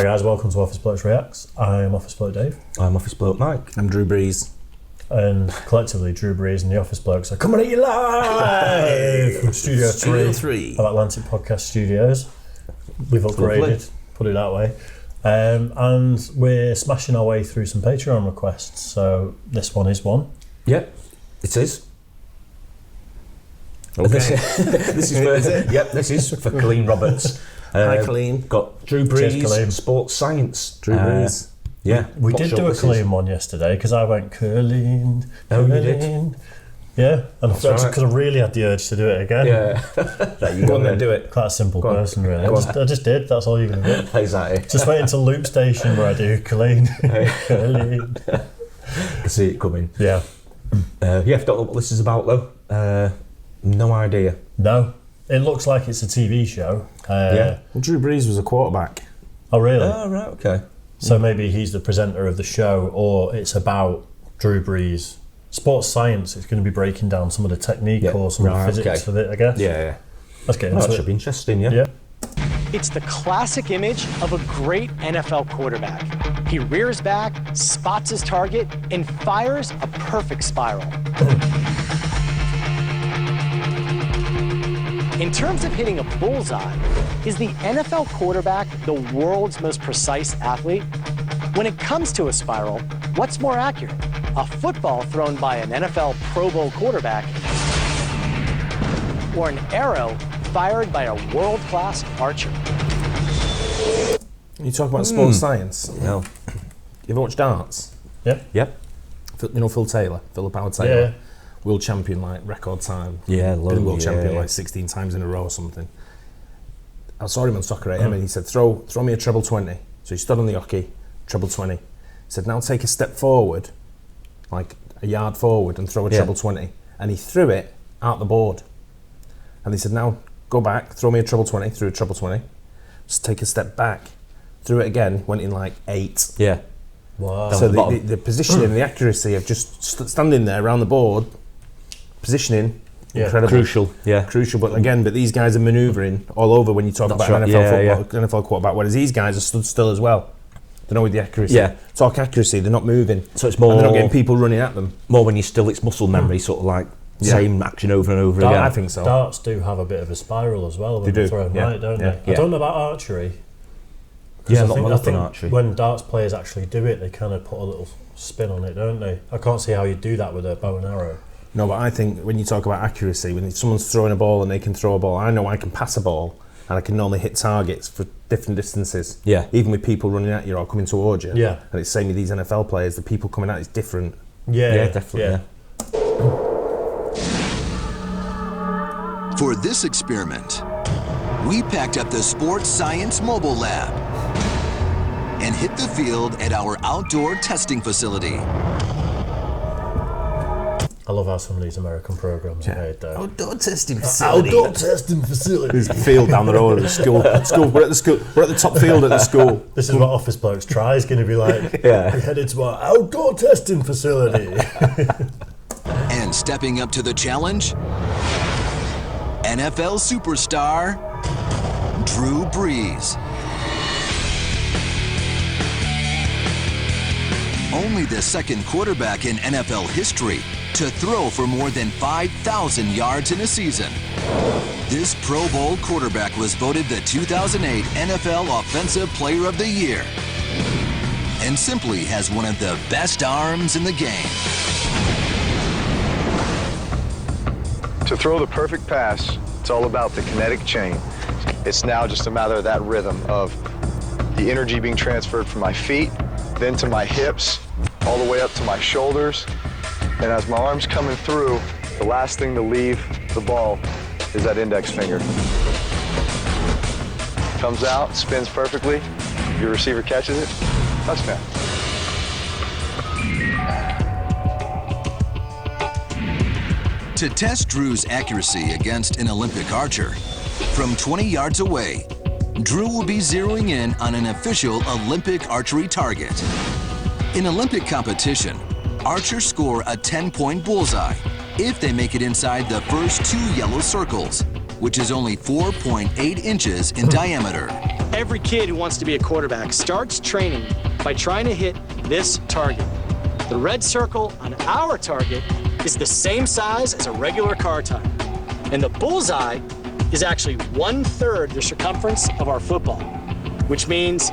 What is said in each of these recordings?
guys, welcome to Office Blokes Reacts. I'm Office Bloke Dave. I'm Office Bloke Mike. I'm Drew Brees. And collectively, Drew Brees and the Office Blokes are coming at you live from Studio 3 of Atlantic Podcast Studios. We've upgraded, put it that way. And we're smashing our way through some Patreon requests, so this one is one. Yep, it is. Okay. This is for, yep, this is for Colleen Roberts. Hi, Colleen. Got Drew Brees, Sports Science. Drew Brees. Yeah. We did do a Colleen one yesterday because I went curling. Oh, you did? Yeah, and because I really had the urge to do it again. Yeah. There you go, then do it. Quite a simple person, really. I just did, that's all you're going to do. Exactly. Just wait until Loop Station where I do Colleen. Curling. I see it coming. Yeah. Don't know what this is about though. No idea. No. It looks like it's a TV show. Well, Drew Brees was a quarterback. Oh, really? Oh, right, okay. So maybe he's the presenter of the show, or it's about Drew Brees. Sports Science, it's going to be breaking down some of the technique or some of the physics of it, I guess. Yeah. Let's get into it. That should be interesting, yeah. It's the classic image of a great NFL quarterback. He rears back, spots his target, and fires a perfect spiral. In terms of hitting a bullseye, is the NFL quarterback the world's most precise athlete? When it comes to a spiral, what's more accurate? A football thrown by an NFL Pro Bowl quarterback, or an arrow fired by a world-class archer? You talk about sports science. No. You ever watch darts? Yeah. Yep. You know Philip Howard Taylor? Yeah. World champion, like record time. Yeah, Been world champion like 16 times in a row or something. I saw him on Soccer AM and he said, throw me a treble 20. So he stood on the hockey, treble 20. He said, now take a step forward, like a yard forward, and throw a treble 20. And he threw it out the board. And he said, now go back, throw me a treble 20, threw a treble 20. Just take a step back, threw it again, went in like 8. Yeah. Wow. So the positioning and the accuracy of just standing there around the board, positioning, incredible. Crucial. But these guys are manoeuvring all over when you talk about an NFL quarterback, whereas these guys are stood still as well. They know with the accuracy. Yeah. Talk accuracy, they're not moving. So it's more. And they're not getting people running at them. More when you're still, it's muscle memory, sort of like same action over and over again. I think so. Darts do have a bit of a spiral as well when they're thrown right, don't they? I don't know about archery. Yeah, I think archery. When darts players actually do it, they kind of put a little spin on it, don't they? I can't see how you do that with a bow and arrow. No, but I think when you talk about accuracy, when someone's throwing a ball and they can throw a ball, I know I can pass a ball and I can normally hit targets for different distances. Yeah. Even with people running at you or coming towards you. Yeah. And it's same with these NFL players, the people coming at is different. Yeah, definitely. Yeah. For this experiment, we packed up the Sports Science Mobile Lab and hit the field at our outdoor testing facility. I love how some of these American programs are made though. Outdoor testing facility. Outdoor testing facility. There's a field down the road at the school. We're at the school. We're at the top field at the school. This is what Office Blokes Try is going to be like. Yeah. We're headed to our outdoor testing facility. And stepping up to the challenge, NFL superstar Drew Brees. Only the second quarterback in NFL history to throw for more than 5,000 yards in a season. This Pro Bowl quarterback was voted the 2008 NFL Offensive Player of the Year and simply has one of the best arms in the game. To throw the perfect pass, it's all about the kinetic chain. It's now just a matter of that rhythm of the energy being transferred from my feet, then to my hips, all the way up to my shoulders. And as my arm's coming through, the last thing to leave the ball is that index finger. Comes out, spins perfectly, your receiver catches it, touchdown. To test Drew's accuracy against an Olympic archer, from 20 yards away, Drew will be zeroing in on an official Olympic archery target. In Olympic competition, archers score a 10-point bullseye if they make it inside the first 2 yellow circles, which is only 4.8 inches in diameter. Every kid who wants to be a quarterback starts training by trying to hit this target. The red circle on our target is the same size as a regular car tire. And the bullseye is actually 1/3 the circumference of our football, which means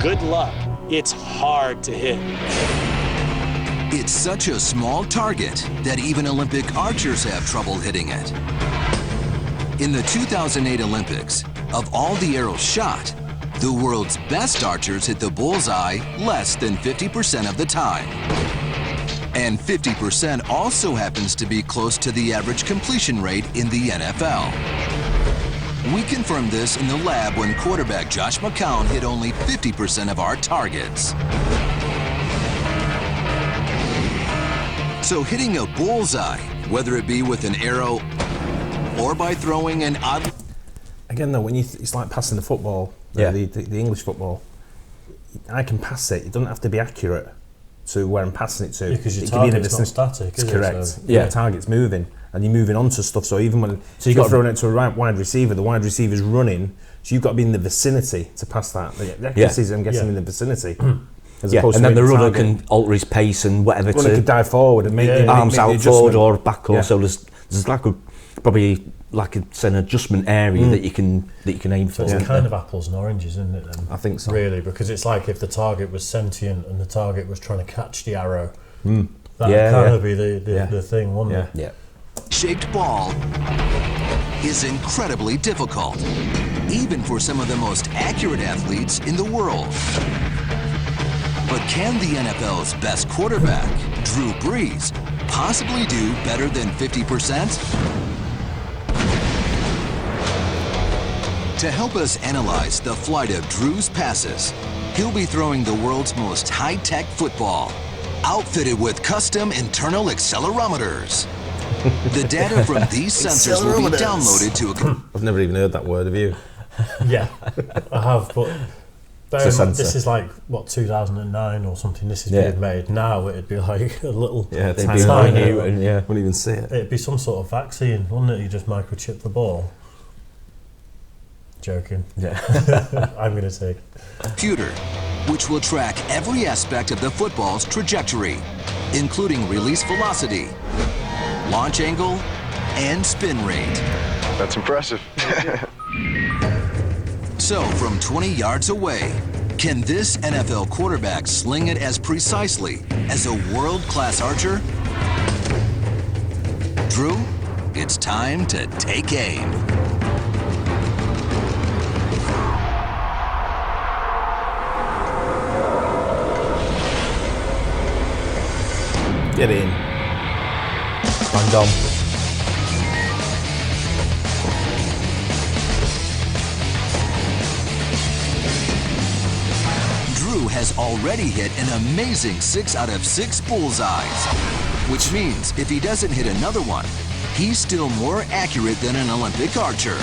good luck. It's hard to hit. It's such a small target that even Olympic archers have trouble hitting it. In the 2008 Olympics, of all the arrows shot, the world's best archers hit the bullseye less than 50% of the time. And 50% also happens to be close to the average completion rate in the NFL. We confirmed this in the lab when quarterback Josh McCown hit only 50% of our targets. So hitting a bullseye, whether it be with an arrow or by throwing an odd... Again, though, when it's like passing the football, the English football, I can pass it. It doesn't have to be accurate to where I'm passing it to. Because your target's not static, it's correct. So, yeah, the target's moving, and you're moving on to stuff. So even when you've got thrown it to a wide receiver, the wide receiver's running, so you've got to be in the vicinity to pass that. The accuracy, I'm guessing, in the vicinity. As opposed to and then the runner can alter his pace and whatever to can dive forward and make arms out forward or back, or so there's like probably an adjustment area that you can aim for. It's kind of apples and oranges, isn't it? Then? I think so. Really, because it's like if the target was sentient and the target was trying to catch the arrow, that would kind of be the thing, wouldn't it? Yeah. Shaped ball is incredibly difficult, even for some of the most accurate athletes in the world. But can the NFL's best quarterback, Drew Brees, possibly do better than 50%? To help us analyze the flight of Drew's passes, he'll be throwing the world's most high-tech football, outfitted with custom internal accelerometers. The data from these sensors will be downloaded to a... I've never even heard that word, have you? Yeah, I have, but this is like, 2009 or something, this is being made. Now it'd be like a little tiny, wouldn't even see it. It'd be some sort of vaccine, wouldn't it? You just microchip the ball. Joking. Yeah. I'm going to say. Computer, which will track every aspect of the football's trajectory, including release velocity, launch angle, and spin rate. That's impressive. So, from 20 yards away, can this NFL quarterback sling it as precisely as a world-class archer? Drew, it's time to take aim. Get in. Bang on. Drew has already hit an amazing 6 out of 6 bullseyes, which means if he doesn't hit another one, he's still more accurate than an Olympic archer.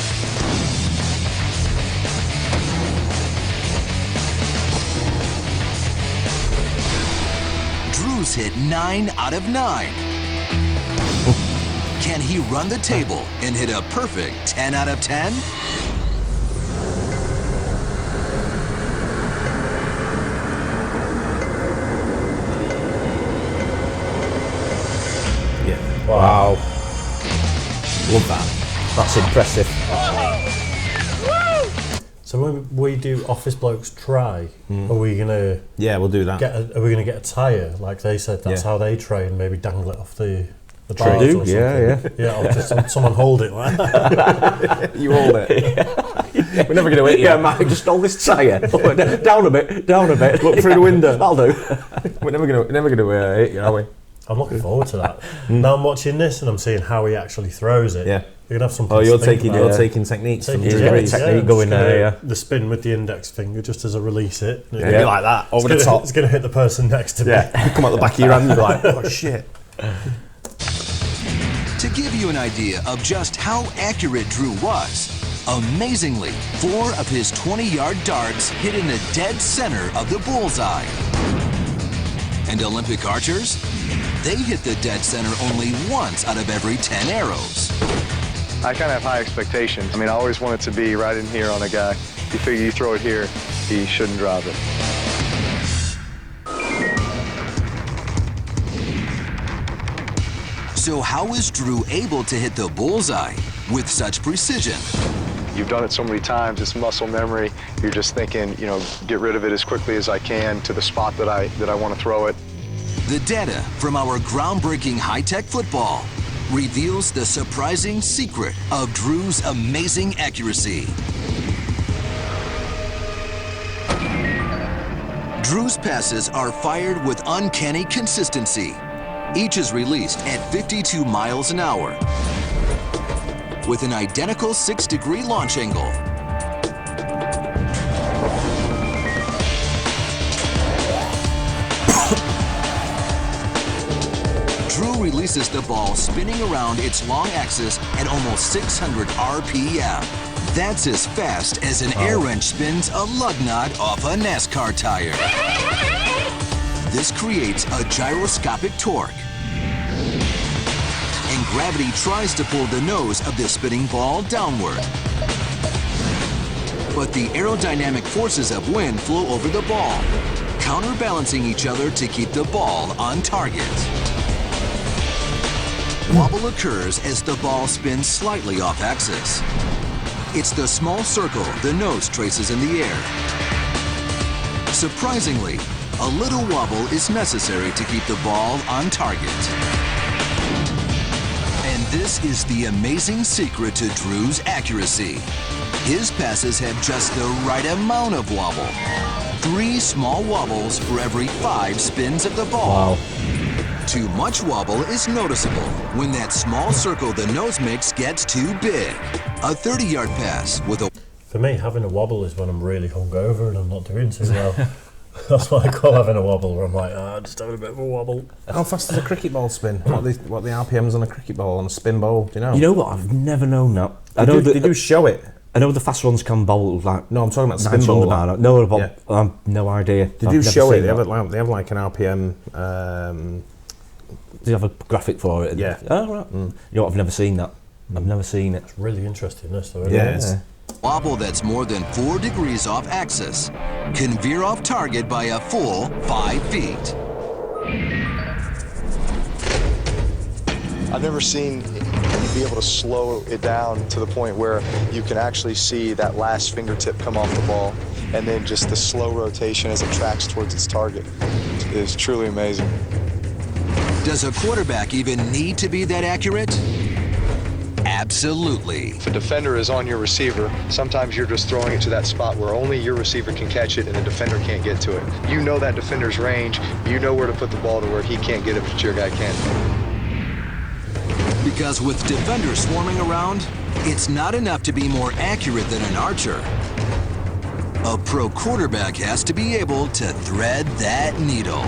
Drew's hit 9 out of 9. Can he run the table and hit a perfect 10 out of 10? Yeah. Wow. Love that. That's impressive. So when we do Office Blokes Try, are we gonna? Yeah, we'll do that. Are we gonna get a tyre like they said? That's how they train. Maybe dangle it off the bars or something. Yeah. Or just someone hold it like that. You hold it. We're never gonna hit you. Yeah, Mike, just hold this tyre. down a bit. Look through the window. I'll do. We're never gonna hit you, are we? I'm looking forward to that. Now I'm watching this and I'm seeing how he actually throws it. Yeah. You're gonna have something. Oh, you're taking techniques. Technique going there. The spin with the index finger just as I release it. Yeah, like that over the top. It's gonna hit the person next to me. You come out the back of your hand and you're like, oh shit. To give you an idea of just how accurate Drew was, amazingly, 4 of his 20-yard darts hit in the dead center of the bullseye. And Olympic archers? They hit the dead center only once out of every 10 arrows. I kind of have high expectations. I mean, I always want it to be right in here on a guy. You figure you throw it here, he shouldn't drop it. So how is Drew able to hit the bullseye with such precision? You've done it so many times, it's muscle memory. You're just thinking, you know, get rid of it as quickly as I can to the spot that I want to throw it. The data from our groundbreaking high-tech football reveals the surprising secret of Drew's amazing accuracy. Drew's passes are fired with uncanny consistency. Each is released at 52 miles an hour with an identical 6-degree launch angle. Drew releases the ball spinning around its long axis at almost 600 RPM. That's as fast as an air wrench spins a lug nut off a NASCAR tire. This creates a gyroscopic torque. And gravity tries to pull the nose of the spinning ball downward. But the aerodynamic forces of wind flow over the ball, counterbalancing each other to keep the ball on target. Wobble occurs as the ball spins slightly off axis. It's the small circle the nose traces in the air. Surprisingly, a little wobble is necessary to keep the ball on target. And this is the amazing secret to Drew's accuracy. His passes have just the right amount of wobble. 3 small wobbles for every 5 spins of the ball. Wow. Too much wobble is noticeable when that small circle the nose makes gets too big. A 30-yard pass with a... For me, having a wobble is when I'm really hungover and I'm not doing too well. That's what I call having a wobble, where I'm like, just having a bit of a wobble. How fast does a cricket ball spin? What are the RPMs on a cricket ball, on a spin ball? Do you know? You know what? I've never known that. They do show it. I know the fast ones can bowl like. No, I'm talking about spin ball. No, no idea. They do show it. They have like an RPM. Do you have a graphic for it? Yeah. Oh, right. You know what? I've never seen that. I've never seen it. It's really interesting, this, though. Yeah. Wobble that's more than 4 degrees off axis can veer off target by a full 5 feet. I've never seen you be able to slow it down to the point where you can actually see that last fingertip come off the ball, and then just the slow rotation as it tracks towards its target is truly amazing. Does a quarterback even need to be that accurate? Absolutely. If a defender is on your receiver, sometimes you're just throwing it to that spot where only your receiver can catch it and the defender can't get to it. You know that defender's range, you know where to put the ball to where he can't get it, but your guy can. Because with defenders swarming around, it's not enough to be more accurate than an archer. A pro quarterback has to be able to thread that needle.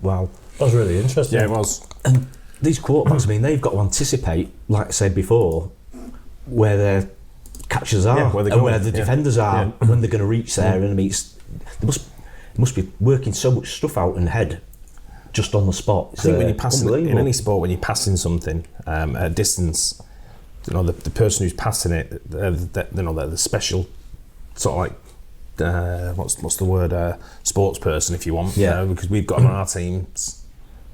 Wow. That was really interesting. Yeah, it was. And these quarterbacks, I mean, they've got to anticipate, like I said before, where their catchers are and where the defenders are when they're going to reach there. And I mean, they must be working so much stuff out in the head just on the spot. I think when you're passing in any sport, when you're passing something at a distance, you know, the person who's passing it, they're the special sort of like what's the word, sports person, if you want. You know, because we've got on our teams,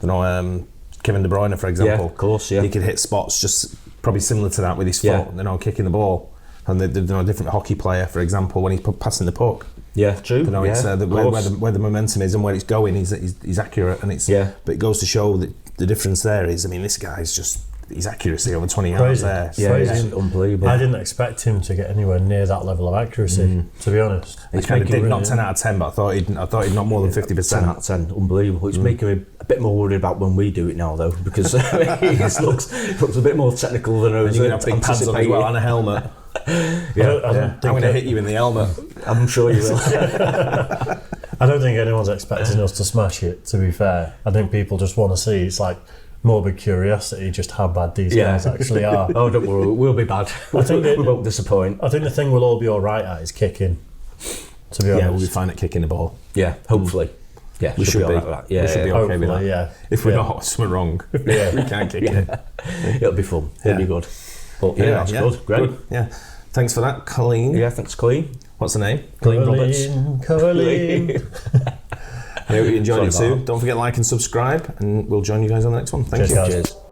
you know, Kevin De Bruyne, for example. Yeah, of course, yeah. He could hit spots just probably similar to that with his foot, you know, kicking the ball. And a different hockey player, for example, when he's passing the puck. Yeah, true. You know, it's where the momentum is and where it's going. He's accurate, and it's. Yeah. But it goes to show that the difference there is. I mean, this guy's just his accuracy over 20 yards Crazy. there. Yeah, it's unbelievable. I didn't expect him to get anywhere near that level of accuracy. To be honest, He kind of did not 10 out of 10, but I thought he'd not more than 50%. 10 out of 10, unbelievable. It's making me a bit more worried about when we do it now, though, because he looks a bit more technical than I was You're going to have pads on as well and a helmet. I'm going to hit you in the helmet. I'm sure you will. I don't think anyone's expecting us to smash it, to be fair. I think people just want to see, it's like morbid curiosity, just how bad these guys actually are. Oh, don't worry, we'll be bad. We won't disappoint. I think the thing we'll all be all right at is kicking, to be honest. Yeah, we'll be fine at kicking the ball. Yeah, hopefully. Yeah, we should be. All right with that. Yeah, we should be okay with that. Yeah. If we're not, we're wrong. We can't kick it. It'll be fun. It'll be good. But yeah, that's good. Great. Good. Yeah. Thanks for that, Colleen. Yeah, thanks, Colleen. What's the name? Colleen Roberts. Colleen. I hope you enjoyed it too. Don't forget to like and subscribe, and we'll join you guys on the next one. Thank you. Cheers, guys. Cheers.